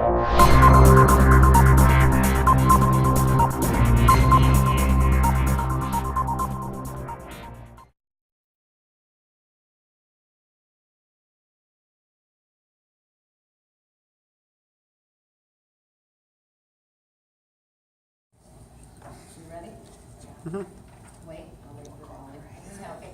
Ready? Wait, I'll wait for all. Okay.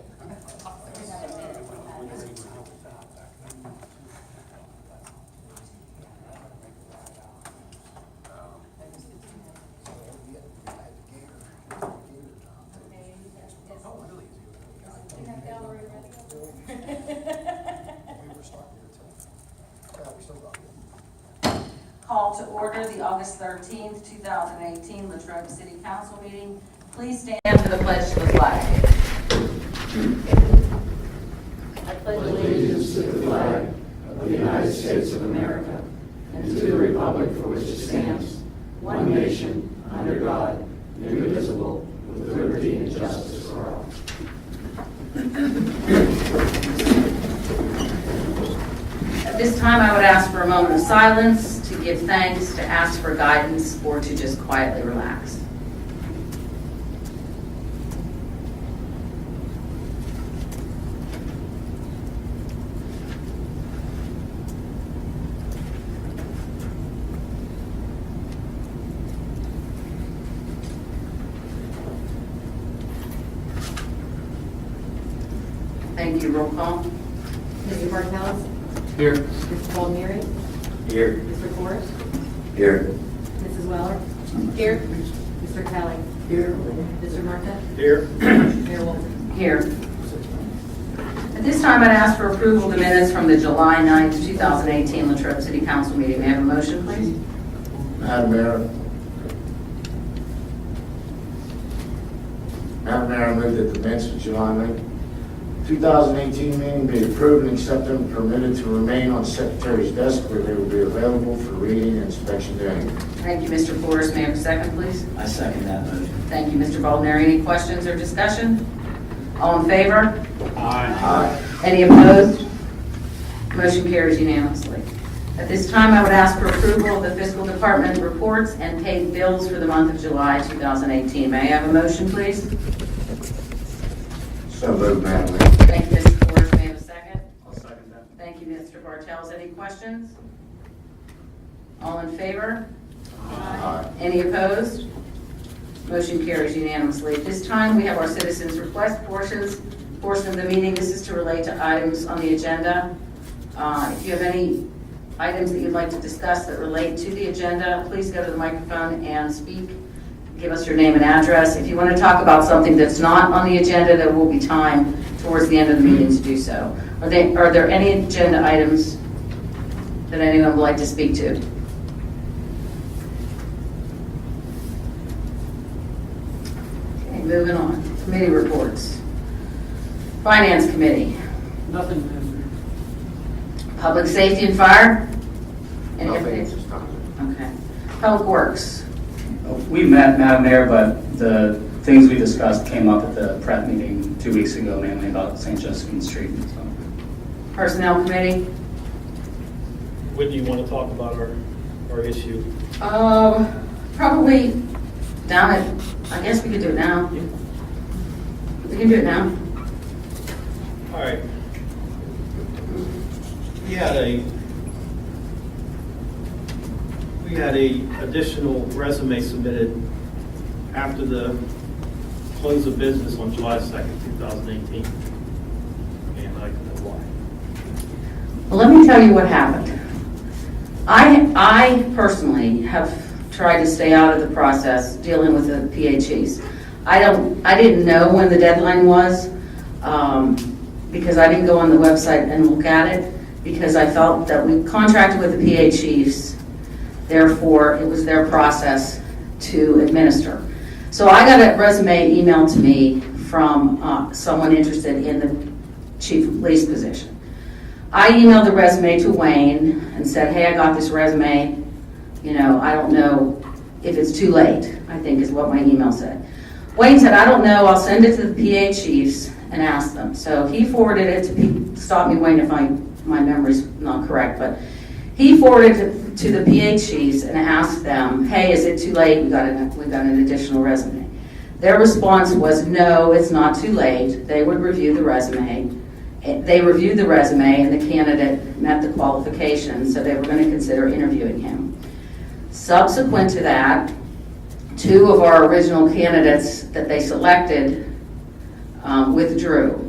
Call to order the August 13th, 2018 Latrobe City Council meeting. Please stand for the pledge to the flag. I pledge Allegiance to the flag of the United States of America and to the republic for which it stands, one nation, under God, indivisible, with liberty and justice for all. At this time, I would ask for a moment of silence to give thanks, to ask for guidance, or to just quietly relax. Thank you. Roll call. Mr. Bartels? Here. Mr. Baldnery? Here. Mr. Forrest? Here. Mrs. Weller? Here. Mr. Kelly? Here. Mr. Marta? Here. Mayor Walton? Here. At this time, I'd ask for approval of the minutes from the July 9th, 2018 Latrobe City Council meeting. May I have a motion, please? Madam Mayor, I move that the minutes of July 9th, 2018 meeting be approved and accepted and permitted to remain on the Secretary's desk where they will be available for reading and inspection during. Thank you, Mr. Forrest. May I have a second, please? I second that motion. Thank you, Mr. Baldnery. Any questions or discussion? All in favor? Aye. Any opposed? Motion carries unanimously. At this time, I would ask for approval of the fiscal department reports and paid bills for the month of July 2018. May I have a motion, please? So moved, Madam Mayor. Thank you, Mr. Forrest. May I have a second? I'll second that. Thank you, Mr. Bartels. Any questions? All in favor? Aye. Any opposed? Motion carries unanimously. At this time, we have our citizens' request portion of the meeting. This is to relate to items on the agenda. If you have any items that you'd like to discuss that relate to the agenda, please go to the microphone and speak. Give us your name and address. If you want to talk about something that's not on the agenda, there will be time towards the end of the meeting to do so. Are there any agenda items that anyone would like to speak to? Okay, moving on. Committee reports. Finance Committee. Nothing. Public Safety and Fire? Any Nothing at updates? this time. Okay. Public Works. We met, Madam Mayor, but the things we discussed came up at the prep meeting 2 weeks ago, mainly about St. Josephine Street. So. Personnel Committee. When do you want to talk about our issue? Probably down at, I guess we could do it now. We can do it now. All right. We had a additional resume submitted after the close of business on July 2nd, 2018. And I can know why. Well, let me tell you what happened. I personally have tried to stay out of the process dealing with the PHEs. I didn't know when the deadline was because I didn't go on the website and look at it because I felt that we contracted with the PHEs. Therefore, it was their process to administer. So I got a resume emailed to me from someone interested in the chief of police position. I emailed the resume to Wayne and said, hey, I got this resume. You know, I don't know if it's too late, I think is what my email said. Wayne said, I don't know, I'll send it to the PA chiefs and ask them. So he forwarded it to stop me, Wayne, if my memory's not correct, but He forwarded it to the PA chiefs and asked them, hey, is it too late? We've got an additional resume. Their response was, no, it's not too late. They would review the resume. They reviewed the resume and the candidate met the qualifications, so they were going to consider interviewing him. Subsequent to that, 2 of our original candidates that they selected withdrew.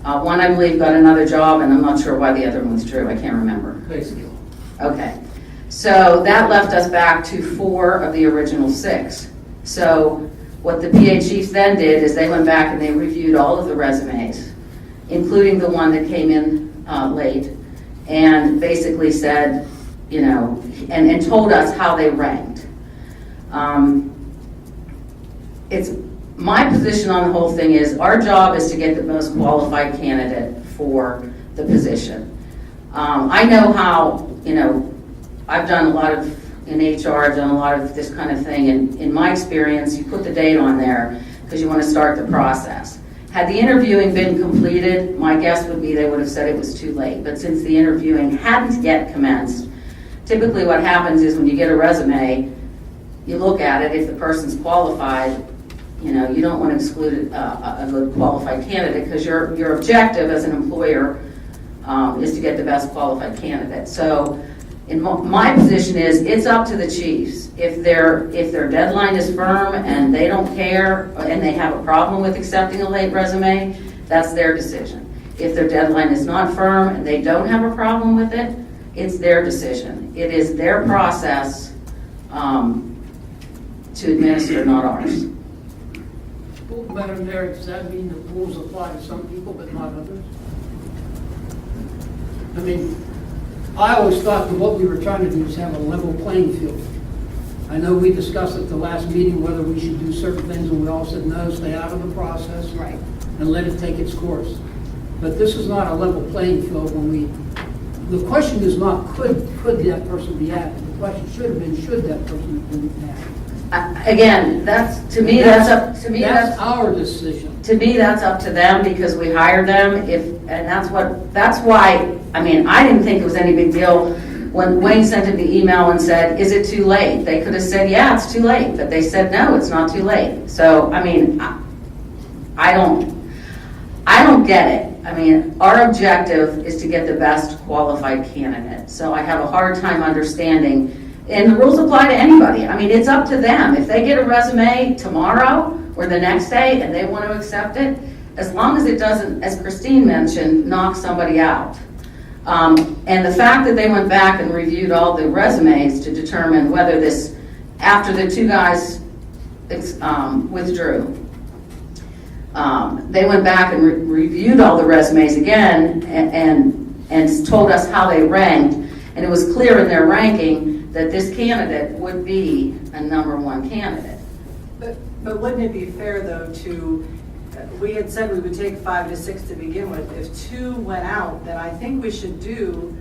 One, I believe, got another job, and I'm not sure why the other one withdrew. I can't remember. Okay. So that left us back to 4 of the original 6. So what the PA chiefs then did is they went back and they reviewed all of the resumes, including the one that came in late, and basically said, you know, and told us how they ranked. It's my position on the whole thing is our job is to get the most qualified candidate for the position. I know how, you know, I've done a lot of, in HR, I've done a lot of this kind of thing, and in my experience, you put the date on there because you want to start the process. Had the interviewing been completed, my guess would be they would have said it was too late, but since the interviewing hadn't yet commenced, typically what happens is when you get a resume, you look at it, if the person's qualified, you know, you don't want to exclude a good qualified candidate because your objective as an employer is to get the best qualified candidate. So in my position is it's up to the chiefs. If their deadline is firm and they don't care and they have a problem with accepting a late resume, that's their decision. If their deadline is not firm and they don't have a problem with it, it's their decision. It is their process to administer, not ours. Well, Madam Mayor, does that mean the rules apply to some people but not others? I mean, I always thought that what we were trying to do is have a level playing field. I know we discussed at the last meeting whether we should do certain things, and we all said no, stay out of the process. Right. And let it take its course. But this is not a level playing field when the question is not could that person be added. The question should have been should that person have been added. Again, that's our decision. To me, that's up to them because we hired them. That's why. I mean, I didn't think it was any big deal when Wayne sent him the email and said, "Is it too late?" They could have said, "Yeah, it's too late," but they said, "No, it's not too late." So, I mean, I don't get it. I mean, our objective is to get the best qualified candidate. So I have a hard time understanding. And the rules apply to anybody. I mean, it's up to them. If they get a resume tomorrow or the next day and they want to accept it, as long as it doesn't, as Christine mentioned, knock somebody out. And the fact that they went back and reviewed all the resumes to determine whether this, after the 2 guys withdrew, they went back and reviewed all the resumes again and told us how they ranked. And it was clear in their ranking that this candidate would be a #1 candidate. But wouldn't it be fair, though, we had said we would take 5 to 6 to begin with. If 2 went out, then I think we should do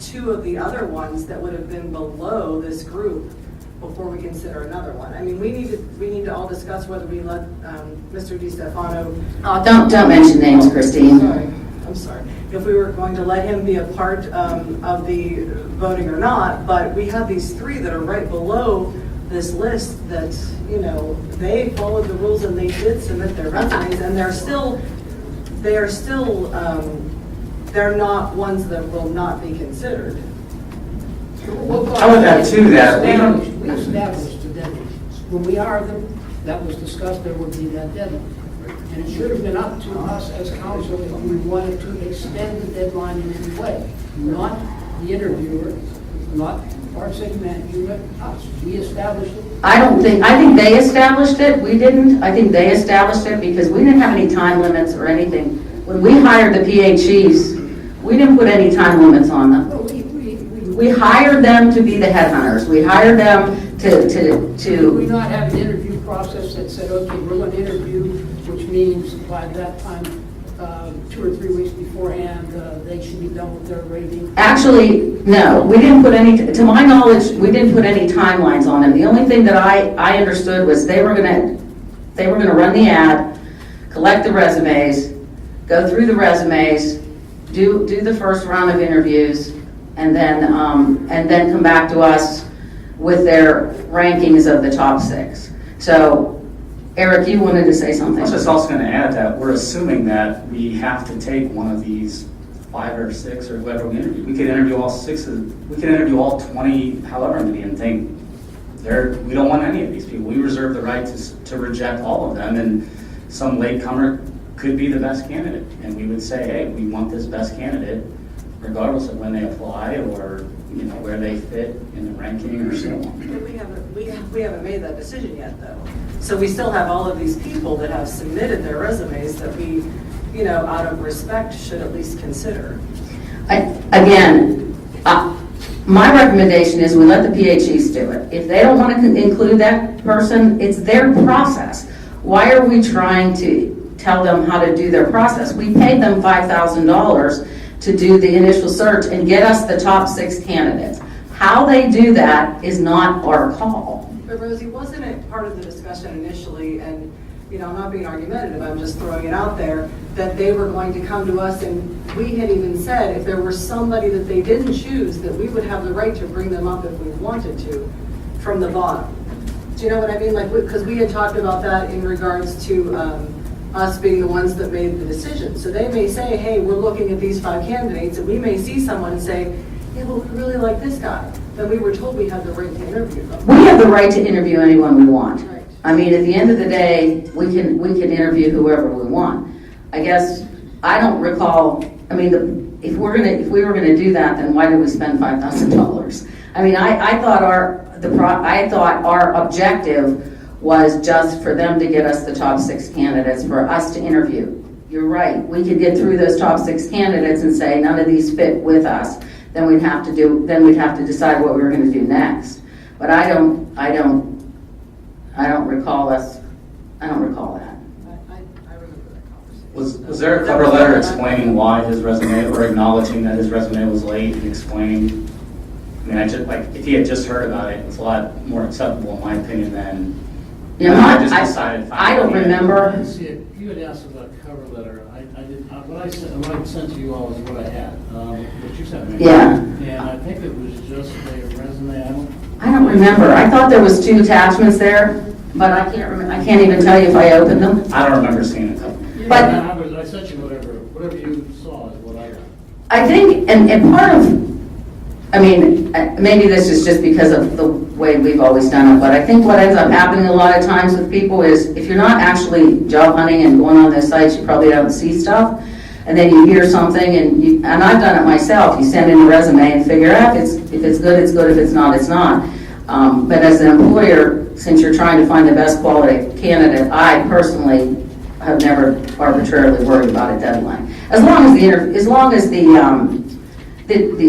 2 of the other ones that would have been below this group before we consider another one. I mean, we need to all discuss whether we let Mr. DiStefano. Oh, don't mention names, Christine. I'm sorry. If we were going to let him be a part of the voting or not, but we have these 3 that are right below this list that, you know, they followed the rules and they did submit their resumes, and they're not ones that will not be considered. I would add to that. We established the deadline. When we hired them, that was discussed, there would be that deadline. And it should have been up to us as council if we wanted to extend the deadline in any way. Not the interviewer, not our city manager, but us. We established it. I think they established it. We didn't. I think they established it because we didn't have any time limits or anything. When we hired the PA chiefs, we didn't put any time limits on them. Well, We hired them to be the headhunters. We hired them Do we not have an interview process that said, okay, we're going to interview, which means by that time, 2 or 3 weeks beforehand, they should be done with their rating? Actually, no, we didn't put any, to my knowledge, we didn't put any timelines on them. The only thing that I understood was they were gonna run the ad, collect the resumes, go through the resumes, do the first round of interviews, and then come back to us with their rankings of the top 6. So, Eric, you wanted to say I something? was just also going to add that we're assuming that we have to take one of these 5 or 6 or whoever we interview. We could interview all 6, we could interview all 20, however many, and think we don't want any of these people. We reserve the right to reject all of them, and some latecomer could be the best candidate. And we would say, hey, we want this best candidate, regardless of when they apply or where they fit in the ranking or so on. We haven't made that decision yet, though. So we still have all of these people that have submitted their resumes that we, out of respect, should at least consider. My recommendation is we let the PHEs do it. If they don't want to include that person, it's their process. Why are we trying to tell them how to do their process? We paid them $5,000 to do the initial search and get us the top 6 candidates. How they do that is not our call. But Rosie, wasn't it part of the discussion initially, and I'm not being argumentative, I'm just throwing it out there, that they were going to come to us, and we had even said if there were somebody that they didn't choose, that we would have the right to bring them up if we wanted to from the bottom. Do you know what I mean? Like, because we had talked about that in regards to us being the ones that made the decision. So they may say, hey, we're looking at these 5 candidates, and we may see someone and say, yeah, well, we really like this guy. Then we were told we had the right to interview them. We have the right to interview anyone we want. Right. I mean, at the end of the day, we can interview whoever we want. I guess I don't recall. I mean, if we were gonna do that, then why did we spend $5,000? I mean, I thought our objective was just for them to get us the top 6 candidates for us to interview. You're right. We could get through those top 6 candidates and say none of these fit with us. Then we'd have to decide what we were going to do next. But I don't recall that. I remember that conversation. Was there a cover letter explaining why his resume, or acknowledging that his resume was late and explaining? I mean, if he had just heard about it, it's a lot more acceptable in my opinion than. I just decided. I don't remember. See, you had asked about cover letter. What I sent to you all is what I had. What you sent me. Yeah. And I think it was just a resume. I don't remember. I thought there was 2 attachments there, but I can't remember. I can't even tell you if I opened them. I don't remember seeing it. But I sent you whatever you saw is what I got. I think, and part of, I mean, maybe this is just because of the way we've always done it, but I think what ends up happening a lot of times with people is if you're not actually job hunting and going on those sites, you probably don't see stuff. And then you hear something, and I've done it myself. You send in a resume and figure out if it's good, it's good. If it's not, it's not. But as an employer, since you're trying to find the best quality candidate, I personally have never arbitrarily worried about a deadline. As long as the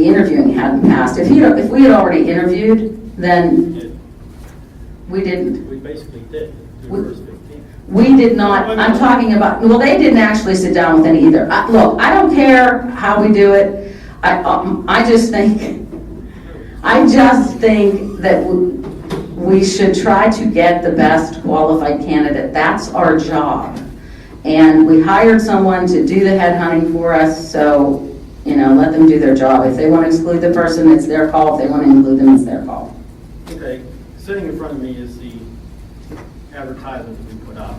interviewing hadn't passed. If we had already interviewed, then we didn't. We basically did. The first 15. We did not. I'm talking about. Well, they didn't actually sit down with any either. Look, I don't care how we do it. I just think that we should try to get the best qualified candidate. That's our job. And we hired someone to do the headhunting for us, so, let them do their job. If they want to exclude the person, it's their call. If they want to include them, it's their call. Okay, sitting in front of me is the advertisement that we put out.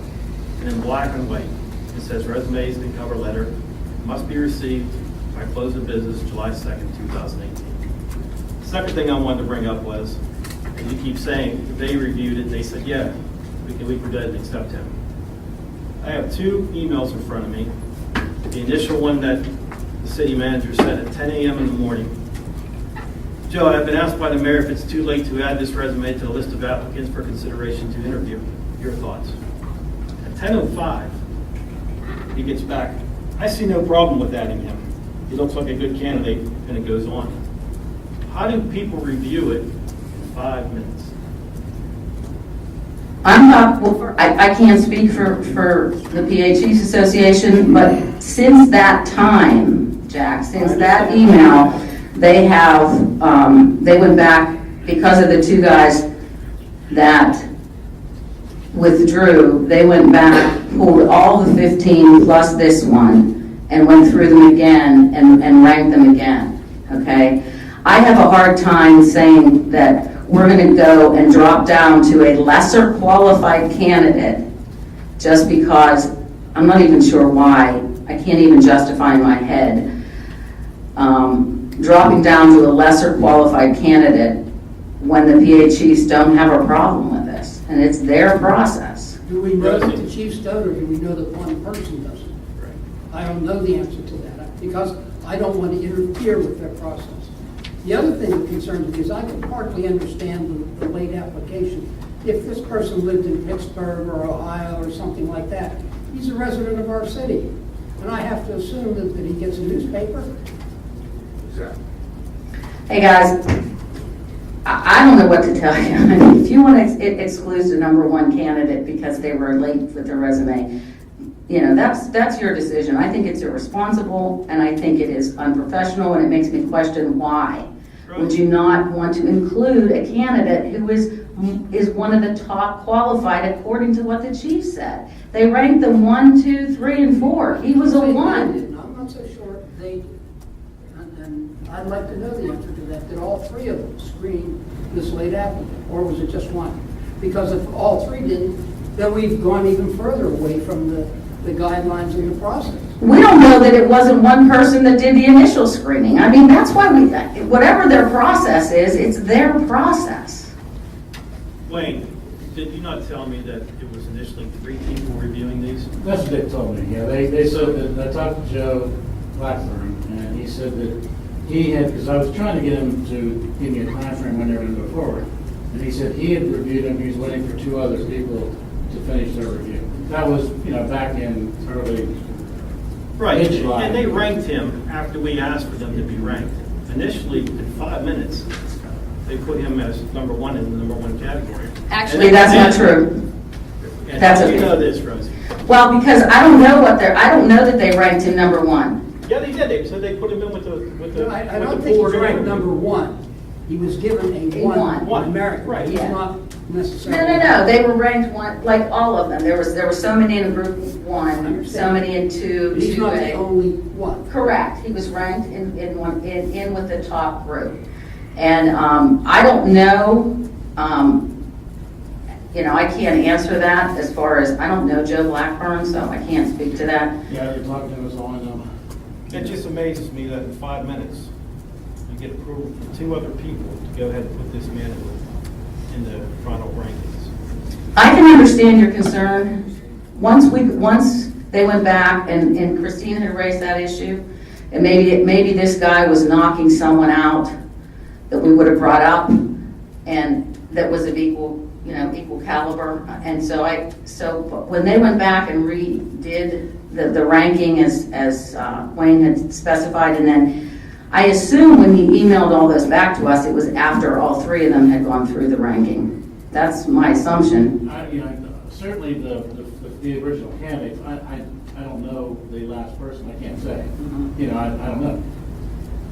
And in black and white, it says resumes and cover letter must be received by close of business July 2nd, 2018. The second thing I wanted to bring up was, and you keep saying, they reviewed it and they said, yeah, we can go ahead and accept him. I have 2 emails in front of me. The initial one that the city manager sent at 10 a.m. in the morning. Joe, I've been asked by the mayor if it's too late to add this resume to the list of applicants for consideration to interview. Your thoughts? At 10:05, he gets back. I see no problem with adding him. He looks like a good candidate, and it goes on. How do people review it in 5 minutes? I can't speak for the PHEs Association, but since that time, Jack, since that email, they went back because of the 2 guys that withdrew. They went back, pulled all the 15 plus this one, and went through them again and ranked them again. Okay, I have a hard time saying that we're going to go and drop down to a lesser qualified candidate just because I'm not even sure why. I can't even justify in my head dropping down to a lesser qualified candidate when the PA chiefs don't have a problem with this, and it's their process. Do we know that the chiefs don't, or do we know that one person doesn't? I don't know the answer to that, because I don't want to interfere with their process. The other thing that concerns me is I can partly understand the late application. If this person lived in Pittsburgh or Ohio or something like that, he's a resident of our city. And I have to assume that he gets a newspaper. Exactly. Hey, guys, I don't know what to tell you. I mean, if you want to exclude the number one candidate because they were late with their resume, that's your decision. I think it's irresponsible, and I think it is unprofessional, and it makes me question why. Would you not want to include a candidate who is one of the top qualified according to what the chief said? They ranked them 1, 2, 3, and 4. He was a 1. I'm not so sure they did. And I'd like to know the answer to that. Did all 3 of them screen this late applicant, or was it just 1? Because if all 3 didn't, then we've gone even further away from the guidelines in the process. We don't know that it wasn't one person that did the initial screening. I mean, that's why whatever their process is, it's their process. Wayne, did you not tell me that it was initially 3 people reviewing these? That's what they told me, yeah. They said that, I talked to Joe Blackburn, and he said that he had, because I was trying to get him to give me a time frame when they were going to go forward, and he said he had reviewed them, he was waiting for 2 other people to finish their review. That was, back in early Right, mid-July. and they ranked him after we asked for them to be ranked. Initially, in 5 minutes, they put him as number 1 in the number 1 category. Actually, that's not true. And That's how do you okay. know this, Rosie? Well, because I don't know that they ranked him number 1. Yeah, they did. They said they put him in with the I don't think he was ranked number 1. He was given a 1 One. merit. Right. He's Yeah. not necessarily. No. They were ranked 1, like all of them. There were so many in group 1, so many in 2, He's not the 2A. only one. Correct. He was ranked in with the top group. And I don't know, I can't answer that as far as, I don't know Joe Blackburn, so I can't speak to that. Yeah, they talked to him, that's all I know. It just amazes me that in 5 minutes, you get approval from 2 other people to go ahead and put this man in the final rankings. I can understand your concern. Once they went back and Christine had raised that issue, and maybe this guy was knocking someone out that we would have brought up, and that was of equal caliber. And so when they went back and redid the ranking as Wayne had specified, and then I assume when he emailed all those back to us, it was after all 3 of them had gone through the ranking. That's my assumption. Certainly the original candidate, I don't know the last person, I can't say. I don't know.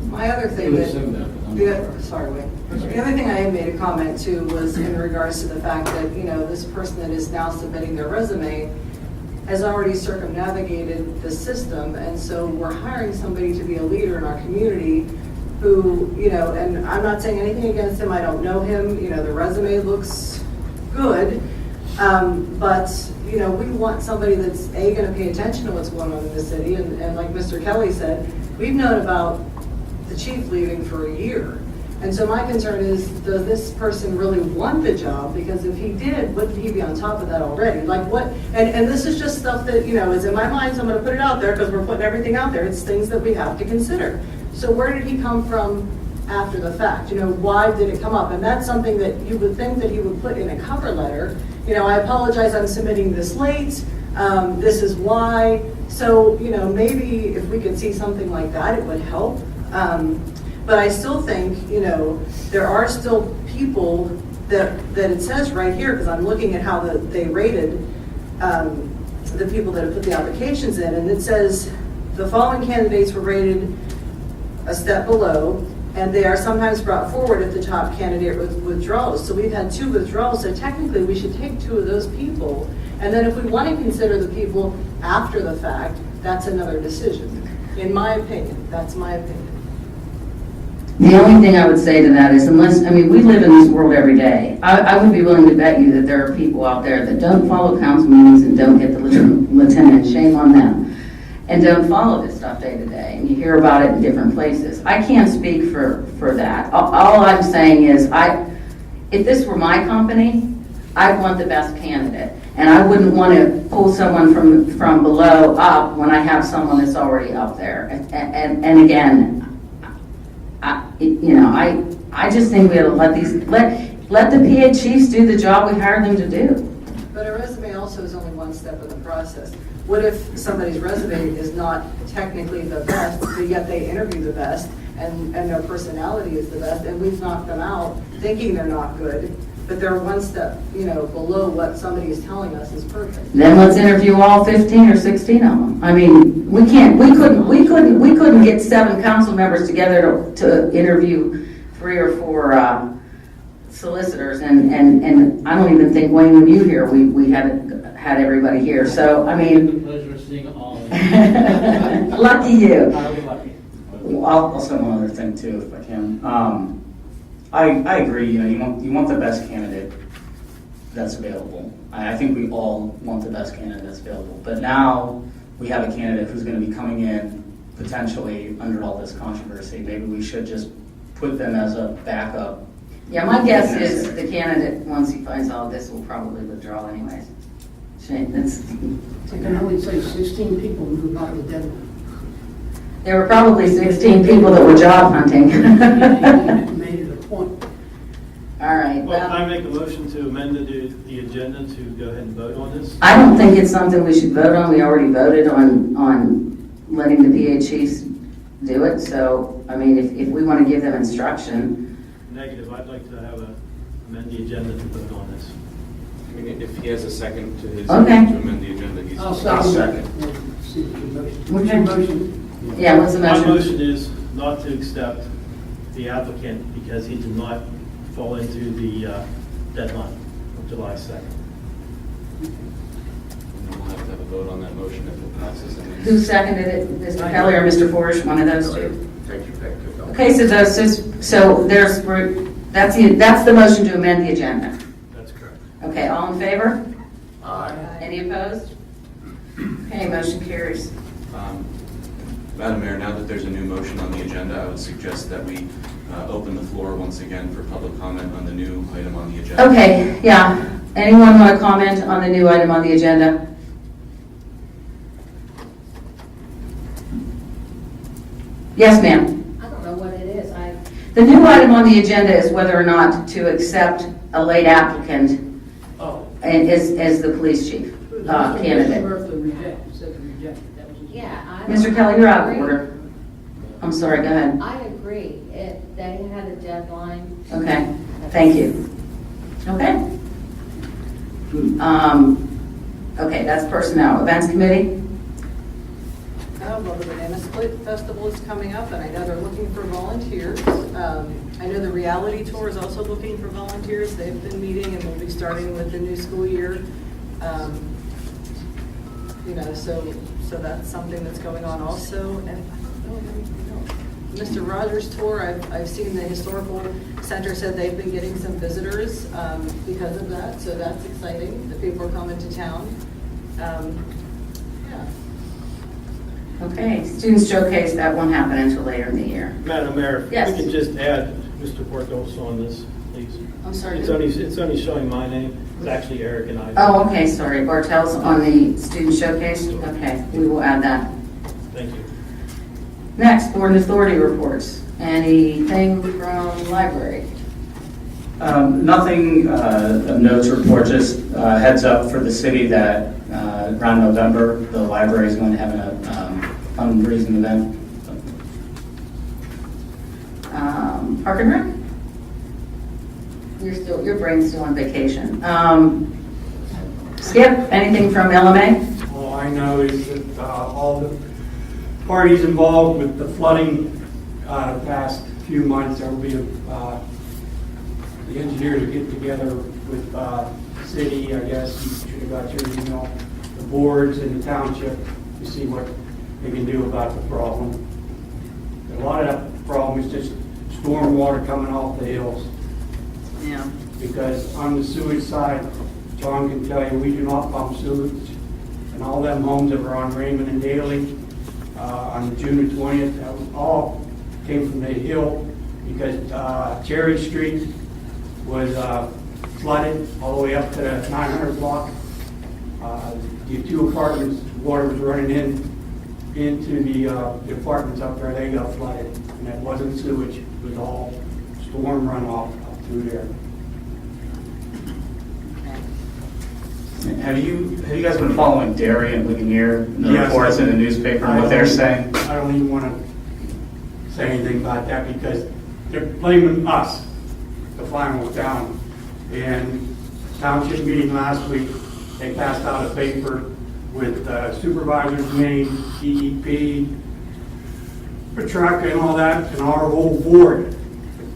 My other It thing was that, assumed that, but I'm not sorry, Wayne. The other thing I had made a comment to was in regards to the fact that, this person that is now submitting their resume has already circumnavigated the system, and so we're hiring somebody to be a leader in our community who, and I'm not saying anything against him, I don't know him, the resume looks good, but, we want somebody that's, A, gonna pay attention to what's going on in the city, and like Mr. Kelly said, we've known about the chief leaving for a year. And so my concern is, does this person really want the job? Because if he did, wouldn't he be on top of that already? Like what, and this is just stuff that, is in my mind, so I'm gonna put it out there because we're putting everything out there. It's things that we have to consider. So where did he come from after the fact? Why did it come up? And that's something that you would think that he would put in a cover letter. I apologize, I'm submitting this late. This is why. So, maybe if we could see something like that, it would help. But I still think, there are still people that it says right here, because I'm looking at how they rated the people that have put the applications in, and it says the following candidates were rated a step below, and they are sometimes brought forward if the top candidate withdraws. So we've had 2 withdrawals, so technically we should take 2 of those people, and then if we want to consider the people after the fact, that's another decision. In my opinion, that's my opinion. The only thing I would say to that is unless, I mean, we live in this world every day. I would be willing to bet you that there are people out there that don't follow council meetings and don't get the lieutenant, shame on them, and don't follow this stuff day to day. And you hear about it in different places. I can't speak for that. All I'm saying is if this were my company, I'd want the best candidate. And I wouldn't want to pull someone from below up when I have someone that's already up there. And again, I just think we ought to let the PA chiefs do the job we hired them to do. But a resume also is only one step of the process. What if somebody's resume is not technically the best, but yet they interview the best, and their personality is the best, and we've knocked them out thinking they're not good, but they're one step, below what somebody is telling us is perfect. Then let's interview all 15 or 16 of them. I mean, we couldn't get 7 council members together to interview 3 or 4 solicitors, and I don't even think Wayne and you here, we had everybody here. So, I mean. The pleasure of seeing all of you. Lucky you. I'll be lucky. I'll say one other thing too, if I can. I agree, you want the best candidate that's available. I think we all want the best candidate that's available. But now we have a candidate who's going to be coming in potentially under all this controversy. Maybe we should just put them as a backup. Yeah, my guess is the candidate, once he finds all this, will probably withdraw anyways. Shane, I can only say 16 people knew about the deadline. there were probably 16 people that were job hunting. Made it a point. All right. Well, can I make a motion to amend the agenda to go ahead and vote on this? I don't think it's something we should vote on. We already voted on letting the PA chiefs do it. So, I mean, if we want to give them instruction. Negative, I'd like to amend the agenda to vote on this. I mean, if he has a second to his, Okay. to amend the agenda, he's. I'll second. See what your motion. Okay. What's your motion? Yeah, what's the My motion? motion is not to accept the applicant because he did not fall into the deadline of July 2nd. And we'll have to have a vote on that motion if it passes. And Who seconded it, Mr. Kelly or Mr. Forish, one of those two? Take your pick. Okay, that's the motion to amend the agenda. That's correct. Okay, all in favor? Aye. Any opposed? Okay, motion carries. Madam Mayor, now that there's a new motion on the agenda, I would suggest that we open the floor once again for public comment on the new item on the agenda. Okay, yeah. Anyone want to comment on the new item on the agenda? Yes, ma'am. I don't know what it is. The new item on the agenda is whether or not to accept a late applicant as the police chief candidate. Mr. Reject, you said to reject. That was his- Yeah. Mr. Kelly, you're out of order. I'm sorry, go ahead. I agree. They had a deadline. Okay, thank you. Okay. Okay, that's personnel. Events committee? Well, the Banana Split Festival is coming up, and I know they're looking for volunteers. I know the Reality Tour is also looking for volunteers. They've been meeting, and we'll be starting with the new school year. So that's something that's going on also. And I don't know anything else. Mr. Rogers' tour, I've seen the historical center said they've been getting some visitors because of that, so that's exciting. The people are coming to town. Yeah. Okay, student showcase, that won't happen until later in the year. Madam Mayor, if Yes. we can just add Mr. Portos on this, please. I'm sorry. It's only showing my name. It's actually Eric and I. Oh, okay, sorry. Bartel's on the student showcase? Okay, we will add that. Thank you. Next, board and authority reports. Anything from library? Nothing of note to report, just heads up for the city that around November, the library is going to have a fundraising event. Park and Rec? Your brain's still on vacation. Skip, anything from LMA? All I know is that all the parties involved with the flooding the past few months, there will be the engineers will get together with the city, I guess, you should have got your email, the boards and the township to see what they can do about the problem. A lot of that problem is just storm water coming off the hills. Yeah. Because on the sewage side, John can tell you, we do not pump sewage. And all them homes that were on Raymond and Daly, on June the 20th, that was all came from the hill because Cherry Street was flooded all the way up to the 900 block. The two apartments, water was running into the apartments up there, they got flooded. And that wasn't sewage, it was all storm runoff up through there. Have you guys been following Derry and Ligonier and the Yes. reports in the newspaper and what they're saying? I don't even want to say anything about that because they're blaming us, the final town. And township meeting last week, they passed out a paper with supervisor's name, DEP, Petrarca and all that, and our whole board.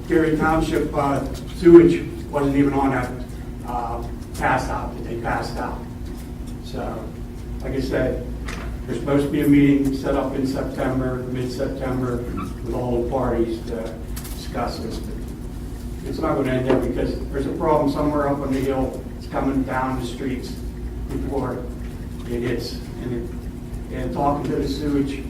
Derry Township sewage wasn't even on that pass out that they passed out. So, like I said, there's supposed to be a meeting set up in September, mid-September, with all the parties to discuss this. But it's not going to end there because there's a problem somewhere up on the hill. It's coming down the streets before it hits. And talking to the sewage,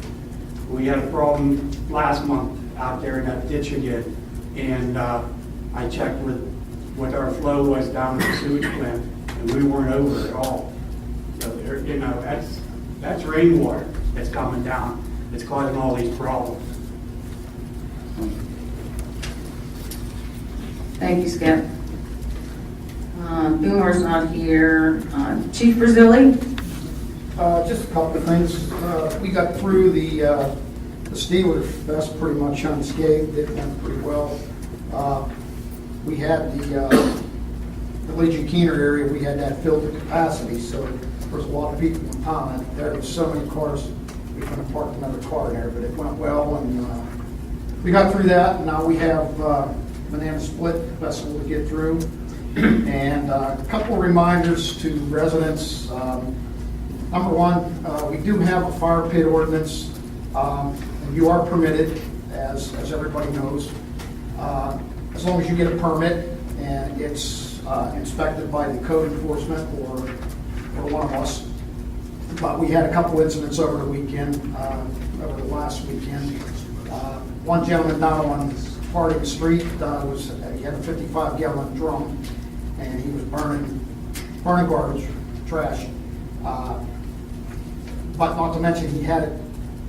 we had a problem last month out there in that ditch again. And I checked with what our flow was down the sewage plant, and we weren't over at all. So there, you know, that's rainwater that's coming down, that's causing all these problems. Thank you, Skip. Boomer's not here. Chief Brazili? Just a couple of things. We got through the Steelers Fest pretty much unscathed. It went pretty well. We had the Legion Keener area, we had that filled to capacity, so there was a lot of people in town. And there was so many cars, we couldn't park another car there, but it went well. And we got through that, and now we have Banana Split Festival to get through. And a couple of reminders to residents. Number one, we do have a fire pit ordinance, and you are permitted, as everybody knows, as long as you get a permit and it's inspected by the code enforcement or one of us. But we had a couple incidents over the weekend, over the last weekend. One gentleman down on Harding Street he had a 55-gallon drum, and he was burning garbage, trash. But not to mention, he had it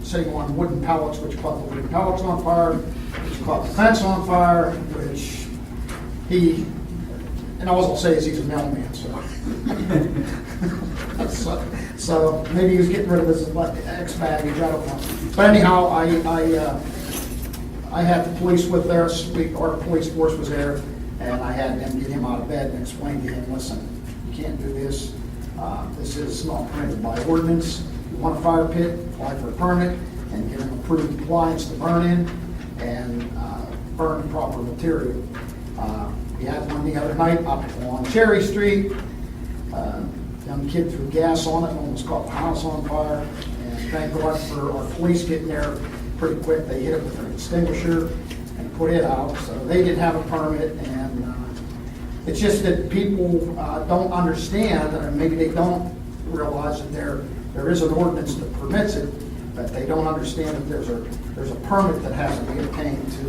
sitting on wooden pallets, which caught the wooden pallets on fire, which caught the fence on fire, which and all I'll say is he's a mailman, so maybe he was getting rid of his ex-baggage, I don't know. But anyhow, I had the police with there, our police force was there, and I had them get him out of bed and explain to him, listen, you can't do this. This is not permitted by ordinance. You want a fire pit, apply for a permit, and get an approved appliance to burn in, and burn proper material. We had one the other night up on Cherry Street. Young kid threw gas on it and almost caught the house on fire. And thank God for our police getting there pretty quick. They hit it with an extinguisher and put it out. So they didn't have a permit, and it's just that people don't understand, or maybe they don't realize that there is an ordinance that permits it, but they don't understand that there's a permit that has to be obtained to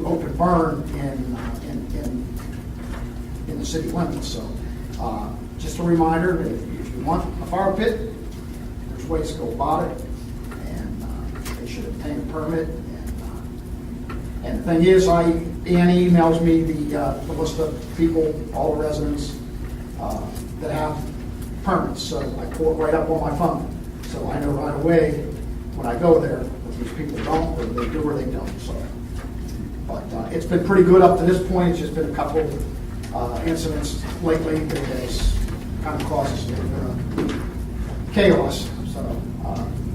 open burn in the city limits. So just a reminder that if you want a fire pit, there's ways to go about it, and they should obtain a permit. And the thing is, Annie emails me the list of people, all the residents that have permits, so I pull it right up on my phone. So I know right away when I go there if these people don't, or they do or they don't. So, but it's been pretty good up to this point. It's just been a couple incidents lately that has kind of caused us a little bit of chaos. So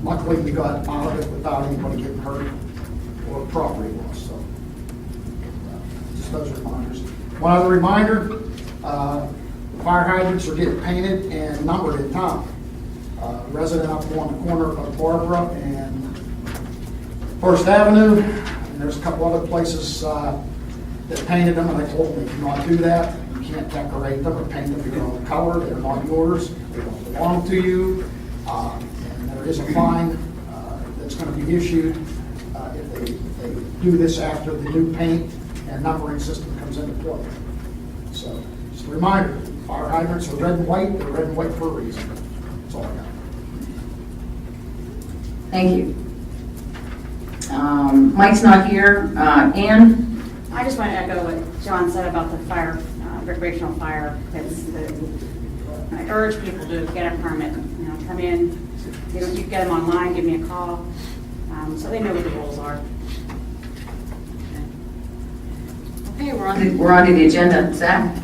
luckily we got out of it without anybody getting hurt or property loss. So just those reminders. One other reminder, fire hydrants are getting painted and numbered in town. Resident up on the corner of Barbara and First Avenue, there's a couple other places that painted them, and I told them they cannot do that. You can't decorate them or paint them your own color, they're not yours, they don't belong to you. And there is a fine that's going to be issued if they do this after the new paint and numbering system comes into play. So, just a reminder, fire hydrants are red and white, they're red and white for a reason. That's all I got. Thank you. Mike's not here. Ann? I just want to echo what John said about the fire, recreational fire pits. I urge people to get a permit, come in, you can get them online, give me a call, so they know what the rules are. Okay, we're on to the agenda. Zach?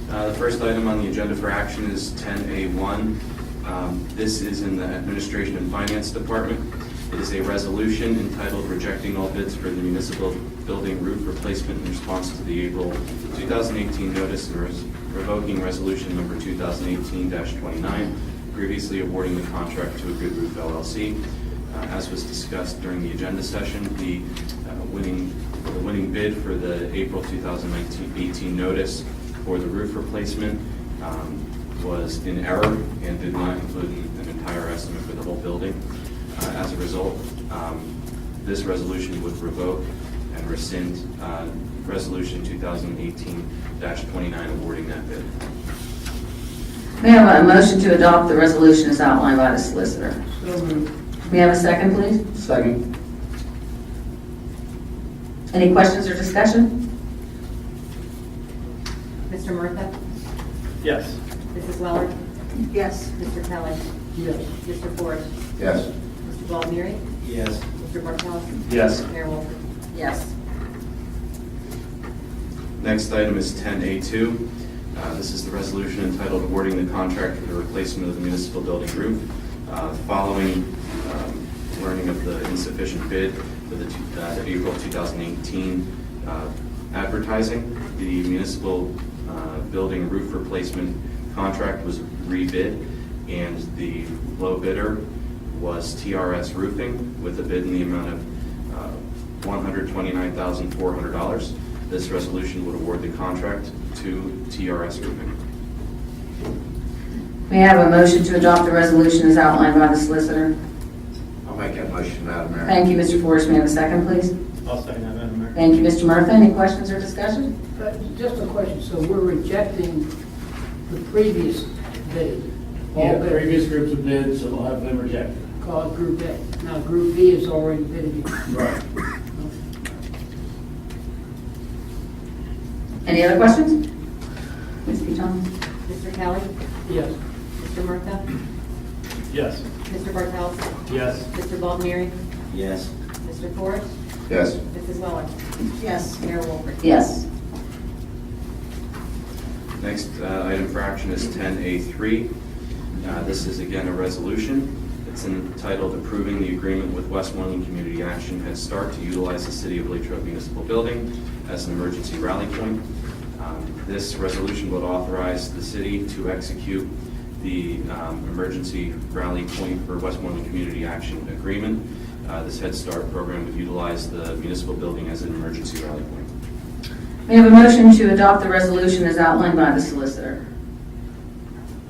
The first item on the agenda for action is 10A1. This is in the Administration and Finance Department. It is a resolution entitled Rejecting All Bids for the Municipal Building Roof Replacement in response to the April 2018 notice and revoking resolution number 2018-29, previously awarding the contract to a Good Roof LLC. As was discussed during the agenda session, the winning bid for the April 2018 notice for the roof replacement was in error and did not include an entire estimate for the whole building. As a result, this resolution would revoke and rescind resolution 2018-29 awarding that bid. May I have a motion to adopt the resolution as outlined by the solicitor? So moved. May I have a second, please? Second. Any questions or discussion? Mr. Murtha? Yes. Mrs. Weller? Yes. Mr. Kelly? Yes. Mr. Ford? Yes. Mr. Baldnery? Yes. Mr. Bartels? Yes. Mayor Wolford? Yes. Next item is 10A2. This is the resolution entitled awarding the contract for the replacement of the municipal building roof. Following learning of the insufficient bid for the April 2018 advertising, the municipal building roof replacement contract was rebid, and the low bidder was TRS Roofing with a bid in the amount of $129,400. This resolution would award the contract to TRS Roofing. May I have a motion to adopt the resolution as outlined by the solicitor? I'll make that motion, Madam Mayor. Thank you, Mr. Forrest. May I have a second, please? I'll second that, Madam Mayor. Thank you, Mr. Murphy. Any questions or discussion? Just a question, so we're rejecting the previous bid? All Yeah, bid- previous groups of bids, so we'll have them rejected. Called Group A. Now, Group B is already bidding. Right. Any other questions? Ms. Buton? Mr. Kelly? Yes. Mr. Murtha? Yes. Mr. Bartels? Yes. Mr. Baldnery? Yes. Mr. Ford? Yes. Mrs. Weller? Yes. Mayor Wolford? Yes. Next item for action is 10A3. This is again a resolution. It's entitled Approving the Agreement with Westmoreland Community Action Head Start to utilize the City of Latrobe Municipal Building as an emergency rally point. This resolution would authorize the city to execute the emergency rally point for Westmoreland Community Action Agreement. This Head Start program would utilize the municipal building as an emergency rally point. May I have a motion to adopt the resolution as outlined by the solicitor?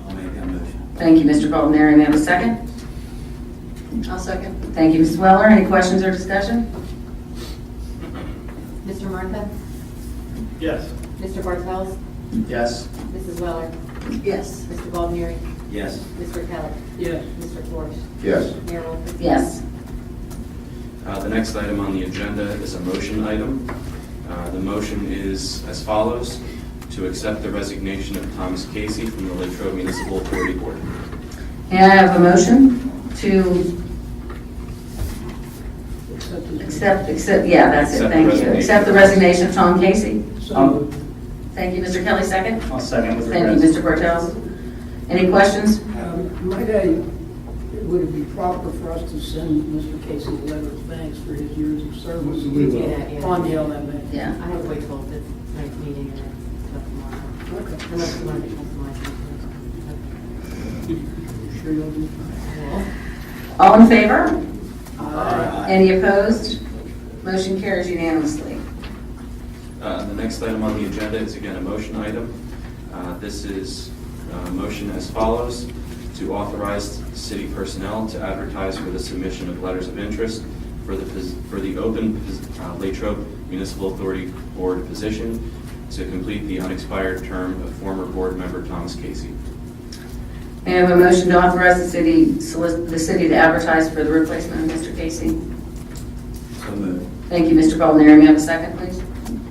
I'll make that motion. Thank you, Mr. Baldnery. May I have a second? I'll second. Thank you, Mrs. Weller. Any questions or discussion? Mr. Murtha? Yes. Mr. Bartels? Yes. Mrs. Weller? Yes. Mr. Baldnery? Yes. Mr. Kelly? Yes. Mr. Forrest? Yes. Mayor Wolford? Yes. The next item on the agenda is a motion item. The motion is as follows: to accept the resignation of Thomas Casey from the Latrobe Municipal Authority Board. May I have a motion to accept, yeah, that's it, Accept the thank you. resignation. Accept the resignation of Tom Casey. So, Thank you, Mr. Kelly, second. I'll second with Thank you, regrets. Mr. Bartels. Any questions? might I, would it be proper for us to send Mr. Casey a letter of thanks for his years of service? We will. On the LMA. Yeah. I have to wait till this next meeting and then stuff tomorrow. Okay. Unless you want to customize Sure you'll do. something. All in favor? Aye. Any opposed? Motion carries unanimously. The next item on the agenda is again a motion item. This is a motion as follows: to authorize city personnel to advertise for the submission of letters of interest for the open Latrobe Municipal Authority Board position to complete the unexpired term of former board member Thomas Casey. May I have a motion to authorize the city to advertise for the replacement of Mr. Casey? So moved. Thank you, Mr. Baldner. May I have a second, please?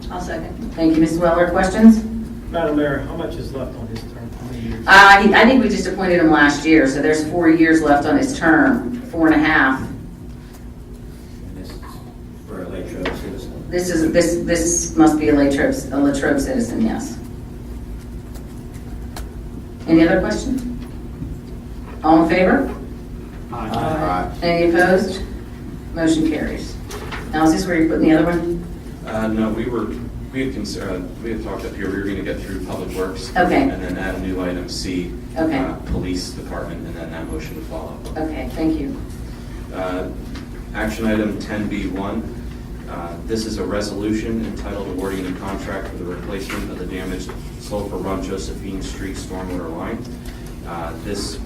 I'll second. Thank you, Ms. Weller. Questions? Madam Mayor, how much is left on his term? How many years? I think we just appointed him last year, so there's 4 years left on his term, 4.5. And this is for a Latrobe citizen. This must be a Latrobe citizen, yes. Any other questions? All in favor? Aye. Any opposed? Motion carries. Now, is this where you're putting the other one? No, we had talked up here, we were going to get through Public Works. Okay. And then add a new item C. Okay. Police Department, and then that motion would follow. Okay, thank you. Action item 10B1. This is a resolution entitled awarding a contract for the replacement of the damaged Sulphur Run Josephine Street stormwater line. This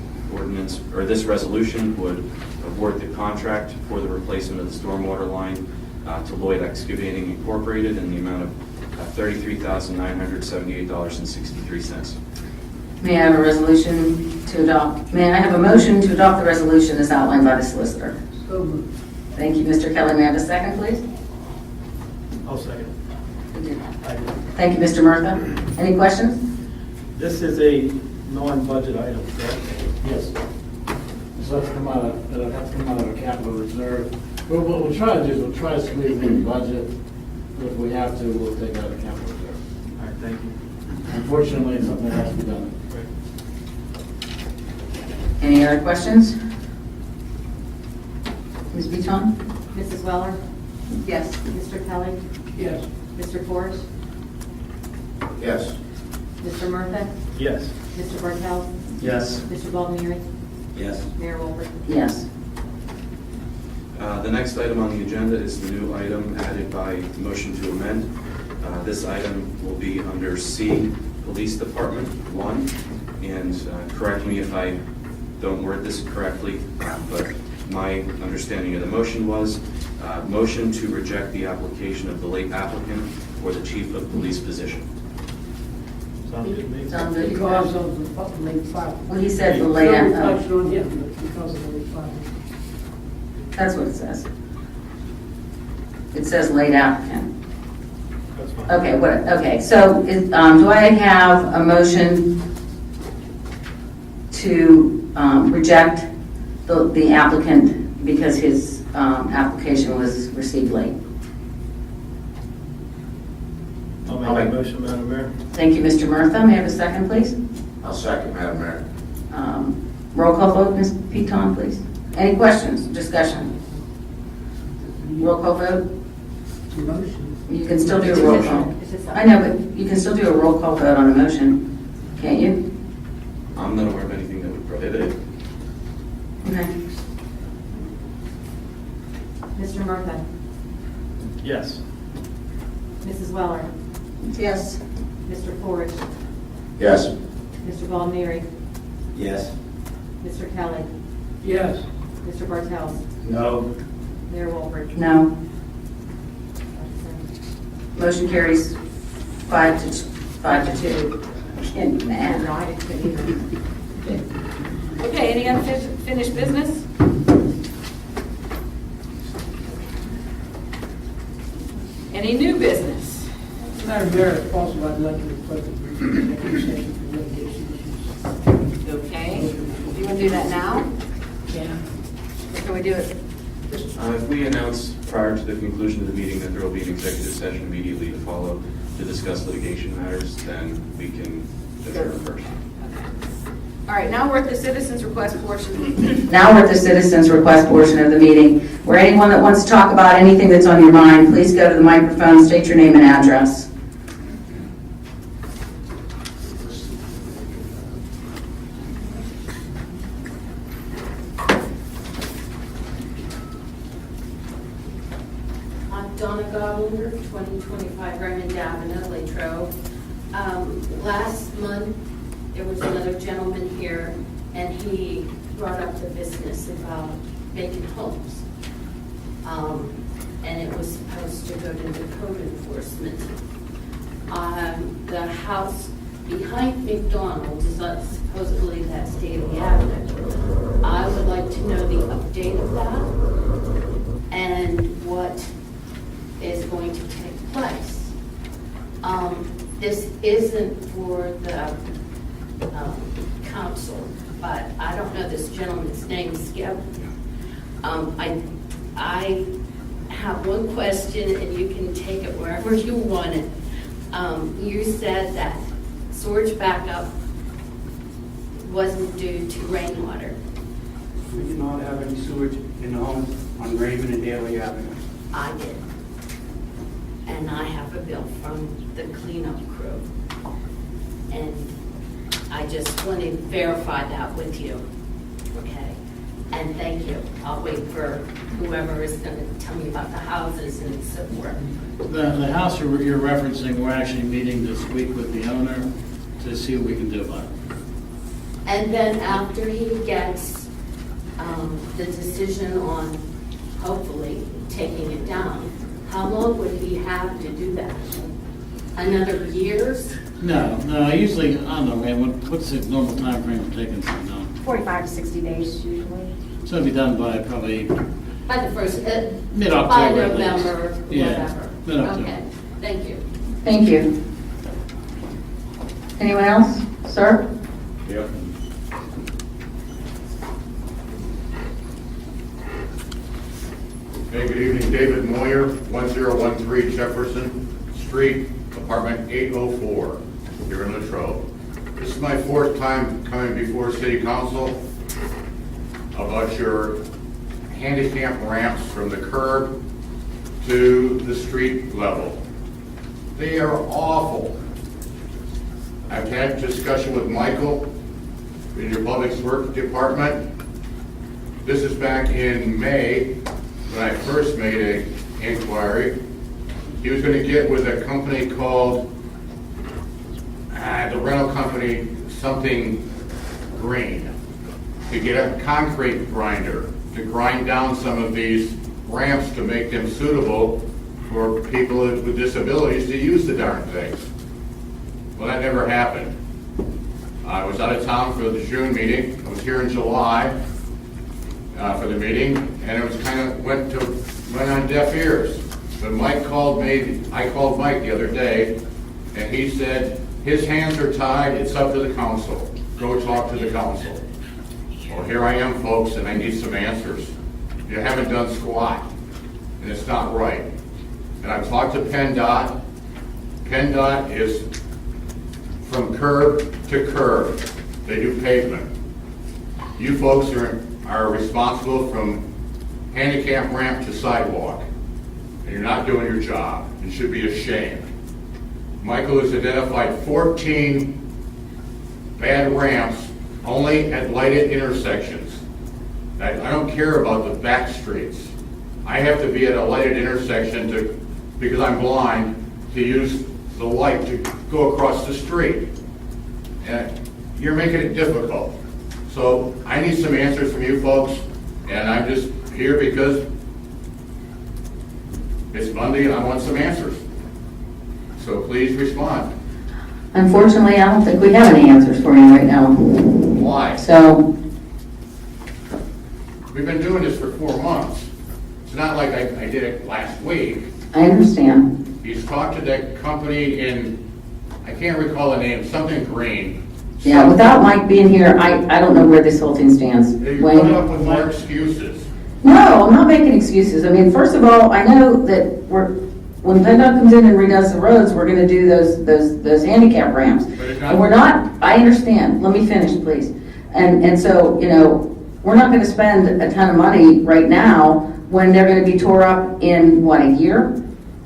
resolution would award the contract for the replacement of the stormwater line to Lloyd Excavating Incorporated in the amount of $33,978.63. May I have a resolution to adopt? May I have a motion to adopt the resolution as outlined by the solicitor? So moved. Thank you, Mr. Kelly. May I have a second, please? I'll second. Thank you, Mr. Murtha. Any questions? This is a non-budget item, correct? Yes. So that's come out of, it'll have to come out of a capital reserve. What we'll try to do is we'll try to squeeze in the budget. If we have to, we'll take out of the capital reserve. All right, thank you. Unfortunately, it's something that has to be done. Any other questions? Ms. Beaton? Mrs. Weller? Yes. Mr. Kelly? Yes. Mr. Forge? Yes. Mr. Murtha? Yes. Mr. Bartel? Yes. Mr. Baldner? Yes. Mayor Wolford? Yes. The next item on the agenda is the new item added by motion to amend. This item will be under C, Police Department 1. And correct me if I don't word this correctly, but my understanding of the motion was motion to reject the application of the late applicant for the chief of police position. Sounds good to me. Sounds good. Because of the late file. Well, he said the No late, reflection on him, but because of the late file. that's what it says. It says late applicant. That's fine. Okay, so do I have a motion to reject the applicant because his application was received late? I'll make a motion, Madam Mayor. Thank you, Mr. Murtha. May I have a second, please? I'll second, Madam Mayor. Roll call vote, Ms. Piton, please. Any questions, discussion? Roll call vote? Motion. You can still do a roll call. It's just- I know, but you can still do a roll call vote on a motion, can't you? I'm not aware of anything that would prohibit it. Okay. Mr. Murtha? Yes. Mrs. Weller? Yes. Mr. Forge? Yes. Mr. Baldner? Yes. Mr. Kelly? Yes. Mr. Bartel? No. Mayor Wolford? No. Motion carries 5 to 2. Getting mad. No, I didn't either. Okay, any unfinished business? Any new business? Madam Mayor, if possible, I'd like to request a brief executive session for litigation issues. Okay, do you want to do that now? Yeah. Or can we do it? If we announce prior to the conclusion of the meeting that there will be an executive session immediately to follow to discuss litigation matters, then we can adjourn first. All right, now we're at the citizens' request portion. Now we're at the citizens' request portion of the meeting, where anyone that wants to talk about anything that's on your mind, please go to the microphone, state your name and address. I'm Dawn calendar, 2025 Raymond Avenue, Latrobe. Last month, there was another gentleman here, and he brought up the business about vacant homes. And it was supposed to go to the code enforcement. The house behind McDonald's is supposedly that's Daly Avenue. I would like to know the update of that and what is going to take place. This isn't for the council, but I don't know this gentleman's name, Skip. I have one question, and you can take it wherever you want it. You said that storage backup wasn't due to rainwater. We do not have any sewage in the home on Raymond and Daly Avenue. I did. And I have a bill from the cleanup crew. And I just want to verify that with you, okay? And thank you. I'll wait for whoever is going to tell me about the houses and so forth. The house you're referencing, we're actually meeting this week with the owner to see what we can do about it. And then after he gets the decision on hopefully taking it down, how long would he have to do that? Another years? No, usually, I don't know, man, what's the normal time frame for taking something down? 45 to 60 days usually. So it'll be done by probably By the first, mid-October. by at least. November, Yeah, whatever. mid-October. Okay, thank you. Thank you. Anyone else? Sir? Yep. Hey, good evening, David Moyer, 1013 Jefferson Street, apartment 804, here in Latrobe. This is my fourth time coming before City Council about your handicap ramps from the curb to the street level. They are awful. I've had a discussion with Michael in your Public Works Department. This is back in May, when I first made an inquiry. He was going to get with a company called, the rental company, something Green, to get a concrete grinder to grind down some of these ramps to make them suitable for people with disabilities to use the darn things. Well, that never happened. I was out of town for the June meeting. I was here in July for the meeting, and it was kind of went on deaf ears. But Mike called me. I called Mike the other day, and he said his hands are tied. It's up to the council. Go talk to the council. Well, here I am, folks, and I need some answers. You haven't done squat, and it's not right. And I've talked to PennDOT. PennDOT is from curb to curb. They do pavement. You folks are responsible from handicap ramp to sidewalk, and you're not doing your job. You should be ashamed. Michael has identified 14 bad ramps only at lighted intersections. I don't care about the back streets. I have to be at a lighted intersection because I'm blind, to use the light to go across the street. And you're making it difficult. So I need some answers from you folks, and I'm just here because it's Monday and I want some answers. So please respond. Unfortunately, I don't think we have any answers for you right now. Why? So, We've been doing this for 4 months. It's not like I did it last week. I understand. He's talked to that company in, I can't recall the name, something Green. Yeah, without Mike being here, I don't know where this whole thing stands. They Wayne? put up with more excuses. No, I'm not making excuses. I mean, first of all, I know that when PennDOT comes in and redoes the roads, we're gonna do those handicap ramps. And we're not, I understand, let me finish, please. And so, we're not gonna spend a ton of money right now when they're gonna be tore up in, what, a year?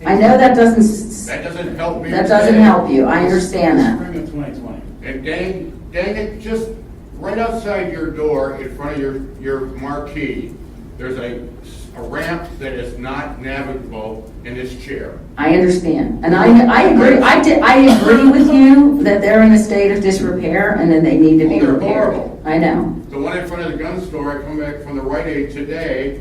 I know that doesn't. That doesn't help me. That doesn't help you, I understand that. Spring of 2020. And dang it, just right outside your door, in front of your marquee, there's a a ramp that is not navigable in this chair. I understand, and I agree, I agree with you that they're in a state of disrepair and that they need to be Oh, they're repaired. horrible. I know. The one in front of the gun store, I come back from the Rite Aid today,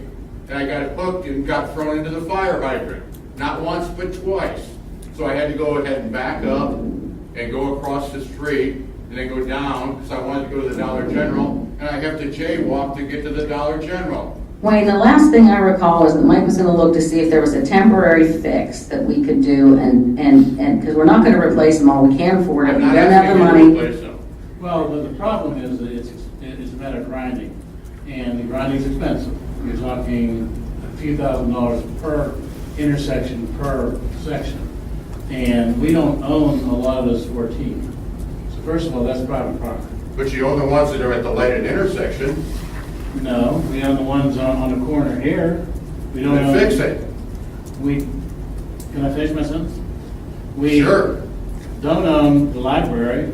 and I got it hooked and got thrown into the fire hydrant. Not once, but twice. So I had to go ahead and back up and go across the street and then go down, because I wanted to go to the Dollar General, and I have to jaywalk to get to the Dollar General. Wayne, the last thing I recall is that Mike was gonna look to see if there was a temporary fix that we could do, and, because we're not gonna replace them all, we can't afford it, I'm we not don't have the asking you to money. replace them. Well, the problem is that it's a matter of grinding, and the grinding's expensive. You're talking a few $1,000s per intersection, per section. And we don't own a lot of those 14. So first of all, that's private property. But you own the ones that are at the lighted intersection. No, we own the ones on the corner here. We don't Then own. fix it. Can I finish my sentence? We Sure. don't own the library,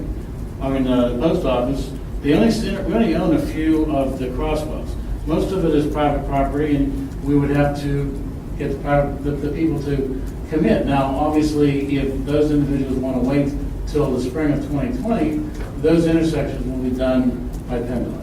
the post office. We only own a few of the crosswalks. Most of it is private property, and we would have to get the people to commit. Now, obviously, if those individuals want to wait till the spring of 2020, those intersections will be done by PennDOT.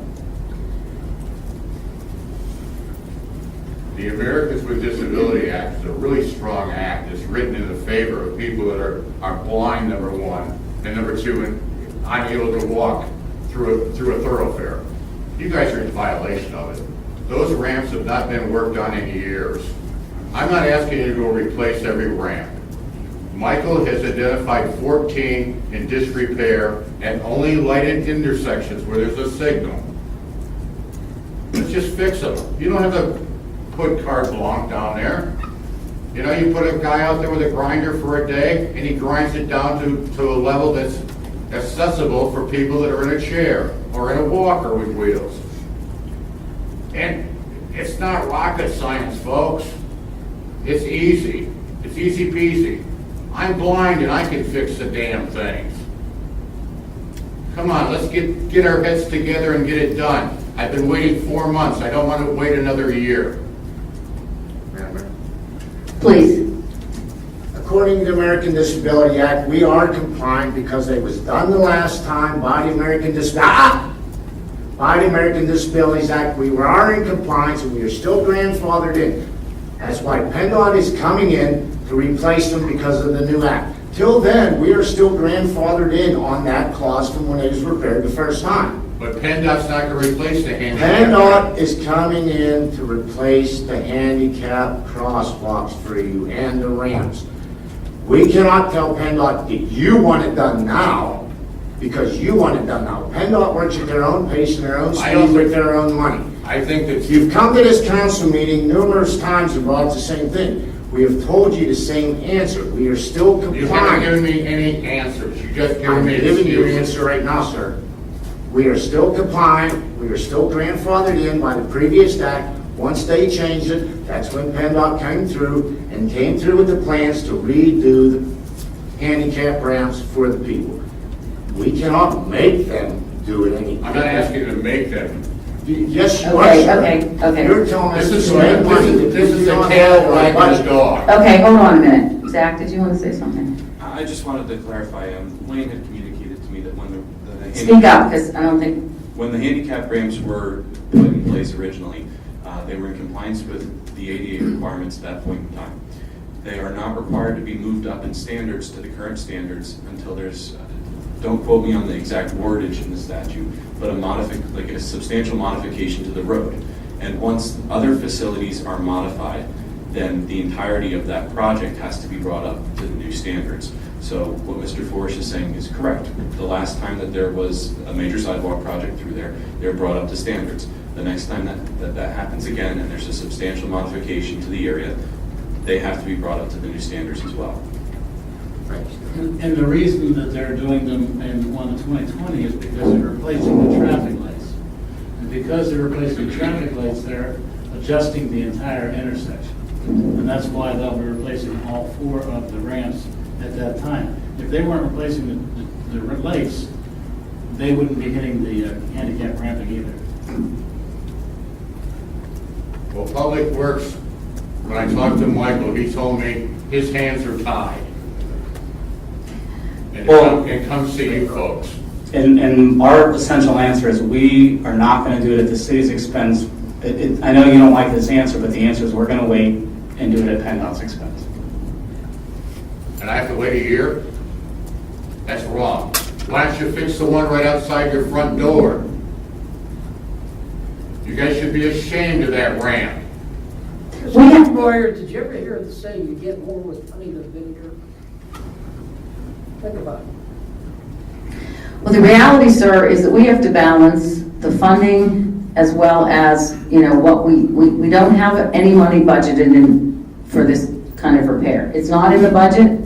The Americans with Disability Act is a really strong act. It's written in the favor of people that are blind, number one, and number two, and unable to walk through a thoroughfare. You guys are in violation of it. Those ramps have not been worked on in years. I'm not asking you to go replace every ramp. Michael has identified 14 in disrepair and only lighted intersections where there's a signal. Let's just fix them. You don't have to put carte blanche down there. You know, you put a guy out there with a grinder for a day and he grinds it down to a level that's accessible for people that are in a chair or in a walker with wheels. And it's not rocket science, folks. It's easy. It's easy peasy. I'm blind and I can fix the damn things. Come on, let's get our heads together and get it done. I've been waiting 4 months. I don't want to wait another year. Please. According to the American Disability Act, we are compliant because it was done the last time by the American Disabilities Act. We are in compliance and we are still grandfathered in. That's why PennDOT is coming in to replace them because of the new act. Till then, we are still grandfathered in on that clause from when it was repaired the first time. But PennDOT's not going to replace the handicap. PennDOT is coming in to replace the handicap crosswalks for you and the ramps. We cannot tell PennDOT that you want it done now because you want it done now. PennDOT works at their own pace and their own speed with their own money. I think that You've come to this council meeting numerous times and brought up the same thing. We have told you the same answer. We are still you haven't given compliant. me any answers. You just given I'm me giving you an excuses. answer right now, sir. We are still compliant. We are still grandfathered in by the previous act. Once they changed it, that's when PennDOT came through with the plans to redo the handicap ramps for the people. We cannot make them do it any. I'm not asking you to make them. Yes, you are, Okay, sir. okay. You're telling us This is to make money. this is We a don't tail have wagging the budget. dog. Okay, hold on a minute. Zach, did you want to say something? I just wanted to clarify, Wayne had communicated to me that when the Speak up, because I don't think, when the handicap ramps were put in place originally, they were in compliance with the ADA requirements at that point in time. They are not required to be moved up in standards to the current standards until there's, don't quote me on the exact wordage in the statute, but like a substantial modification to the road. And once other facilities are modified, then the entirety of that project has to be brought up to the new standards. So what Mr. Forish is saying is correct. The last time that there was a major sidewalk project through there, they were brought up to standards. The next time that happens again and there's a substantial modification to the area, they have to be brought up to the new standards as well. And the reason that they're doing them in 2020 is because they're replacing the traffic lights. And because they're replacing traffic lights, they're adjusting the entire intersection. And that's why they'll be replacing all 4 of the ramps at that time. If they weren't replacing the lights, they wouldn't be hitting the handicap ramping either. Well, Public Works when I talked to Michael, he told me his hands are tied. And come see you folks. And our essential answer is we are not going to do it at the city's expense. I know you don't like this answer, but the answer is we're going to wait and do it at PennDOT's expense. And I have to wait a year? That's wrong. Why don't you fix the one right outside your front door? You guys should be ashamed of that ramp. Mr. Boyer, did you ever hear the saying, you get more with honey than vinegar? Think about it. Well, the reality, sir, is that we have to balance the funding as well as, what we don't have any money budgeted in for this kind of repair. It's not in the budget,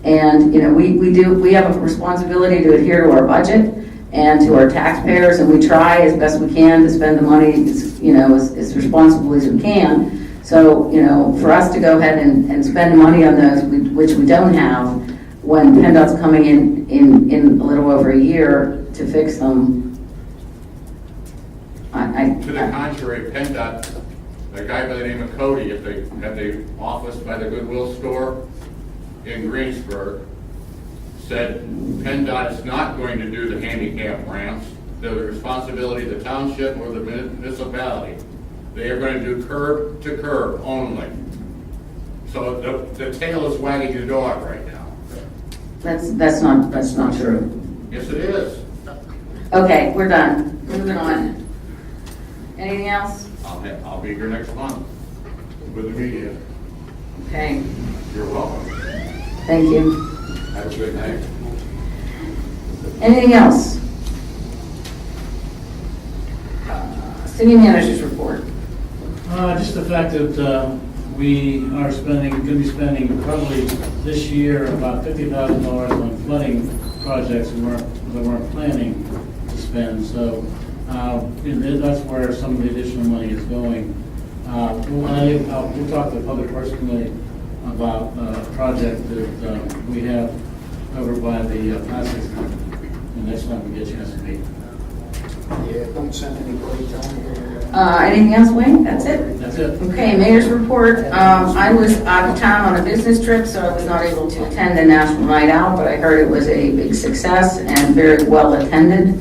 and, we have a responsibility to adhere to our budget and to our taxpayers, and we try as best we can to spend the money, as responsibly as we can. So, for us to go ahead and spend money on those, which we don't have, when PennDOT's coming in a little over a year to fix them, To the contrary, PennDOT, a guy by the name of Cody at the office by the Goodwill store in Greensburg, said PennDOT is not going to do the handicap ramps. They're the responsibility of the township or the municipality. They are going to do curb to curb only. So the tail is wagging the dog right now. that's not true. Yes, it is. Okay, we're done. Moving on. Anything else? I'll be here next month with the media. Okay, You're welcome. thank you. Have a good night. Anything else? City managers report. Just the fact that we are going to be spending probably this year about $50,000 on flooding projects that weren't planning to spend. So that's where some of the additional money is going. We'll talk to the Public Works Committee about a project that we have over by the plastics company. The next time we get a chance to meet. Yeah, don't send anybody down here. Anything else, Wayne? That's it? That's it. Okay, mayor's report. I was out of town on a business trip, so I was not able to attend the National Night Out, but I heard it was a big success and very well attended.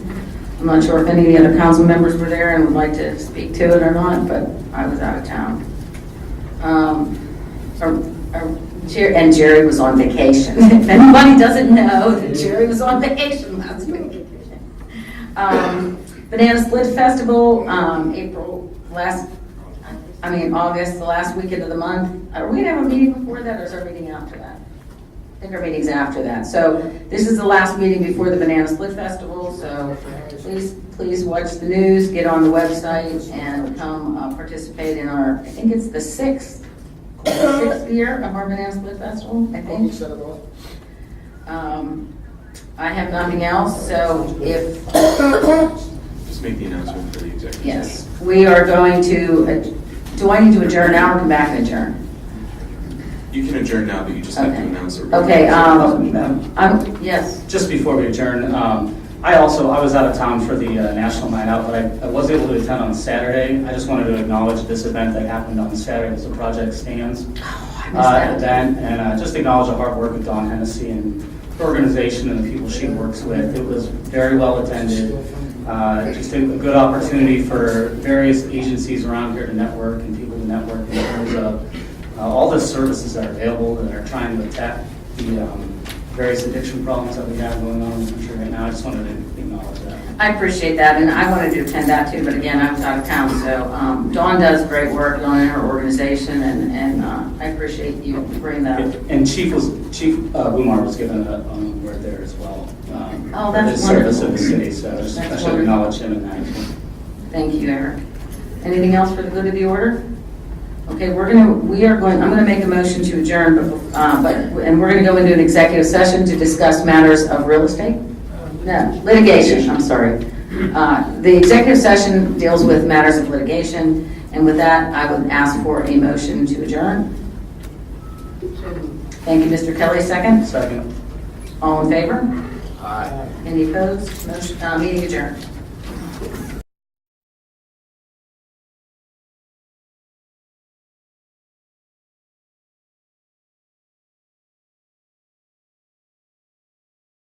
I'm not sure if any of the other council members were there and would like to speak to it or not, but I was out of town. And Jerry was on vacation. If anybody doesn't know, that Jerry was on vacation last week. Banana Split Festival, August, the last weekend of the month. Are we gonna have a meeting before that, or is our meeting after that? I think our meeting's after that. So this is the last meeting before the Banana Split Festival, so please watch the news, get on the website, and come participate in our, I think it's the sixth year of our Banana Split Festival, I think. I have nothing else, so if... Just make the announcement for the executive Yes, we are going to, do I need to adjourn now or come back and adjourn? You can adjourn now, but you just have to announce it. Okay, yes. Just before we adjourn, I was out of town for the National Night Out, but I was able to attend on Saturday. I just wanted to acknowledge this event that happened on Saturday. It was the Project Stands event, and just acknowledge the hard work of Dawn Hennessy and the organization and the people she works with. It was very well attended. Just a good opportunity for various agencies around here to network and people to network in terms of all the services that are available that are trying to attack the various addiction problems that we have going on in the country right now. I just wanted to acknowledge that. I appreciate that, and I wanted to attend that too, but again, I was out of town, so Dawn does great work, Dawn and her organization, and I appreciate you bringing that up. And Chief Bumar was given a word there as well. Oh, that's for the service wonderful. of the city, so I should acknowledge him in that. Thank you, Eric. Anything else for the good of the order? Okay, I'm gonna make a motion to adjourn, and we're gonna go into an executive session to discuss matters of real estate? No, litigation, I'm sorry. The executive session deals with matters of litigation, and with that, I would ask for a motion to adjourn. Thank you, Mr. Kelly, second. Second. All in favor? Aye. Any opposed? Motion, meeting adjourned.